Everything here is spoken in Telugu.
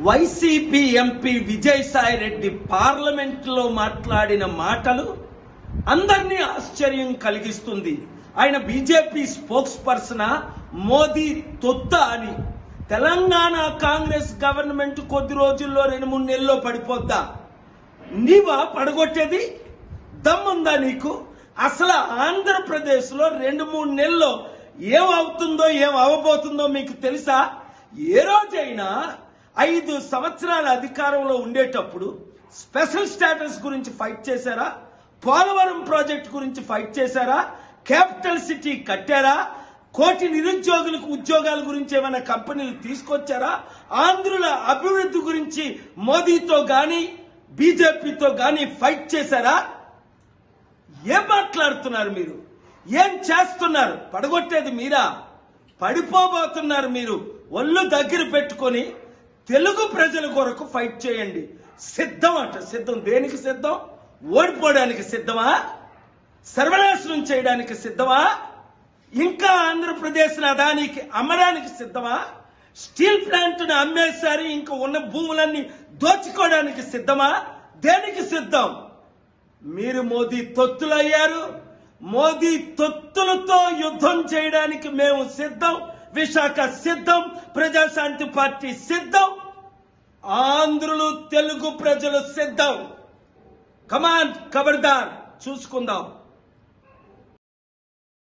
YCP MP Vijayasai Reddy parliament లో మాట్లాడిన మాటలు అందరినీ ఆశ్చర్యం కలిగిస్తుంది. ఆయన బీజేపీ స్పోక్స్ పర్సన్ మోదీ తొత్త అని. తెలంగాణ కాంగ్రెస్ గవర్నమెంట్ కొద్ది రోజుల్లో 2-3 నెలల్లో పడిపోద్దా? నీవా పడగొట్టేది? దమ్ముందా నీకు? అసలు ఆంధ్రప్రదేశ్ లో 2-3 నెలల్లో ఏమవుతుందో ఏం అవబోతుందో మీకు తెలుసా? ఏ రోజైనా 5 సంవత్సరాల అధికారంలో ఉండేటప్పుడు స్పెషల్ స్టేటస్ గురించి ఫైట్ చేశారా? పోలవరం ప్రాజెక్ట్ గురించి ఫైట్ చేశారా? క్యాపిటల్ సిటీ కట్టారా? 1 కోటి నిరుద్యోగులకు ఉద్యోగాల గురించి ఏమైనా కంపెనీలు తీసుకొచ్చారా? ఆంధ్రుల అభివృద్ధి గురించి మోదీతో గాని బీజేపీతో గాని ఫైట్ చేశారా? ఏం మాట్లాడుతున్నారు మీరు? ఏం చేస్తున్నారు? పడగొట్టేది మీరా? పడిపోబోతున్నారు మీరు. ఒళ్ళు దగ్గర పెట్టుకొని తెలుగు ప్రజల కొరకు ఫైట్ చేయండి. సిద్ధం అంట. సిద్ధం దేనికి సిద్ధం? ఓడిపోవడానికి సిద్ధమా? సర్వనాశనం చేయడానికి సిద్ధమా? ఇంకా ఆంధ్రప్రదేశ్ అదానికి అమ్మడానికి సిద్ధమా? స్టీల్ ప్లాంట్ ను అమ్మేశారు, ఇంకా ఉన్న భూములన్నీ దోచుకోవడానికి సిద్ధమా? దేనికి సిద్ధం? మీరు మోదీ తొత్తులయ్యారు. మోదీ తొత్తులతో యుద్ధం చేయడానికి మేము సిద్ధం. విశాఖ సిద్ధం. ప్రజాశాంతి పార్టీ సిద్ధం. ఆంధ్రులు తెలుగు ప్రజలు సిద్ధం. కమాన్, ఖబర్దార్, చూసుకుందాం.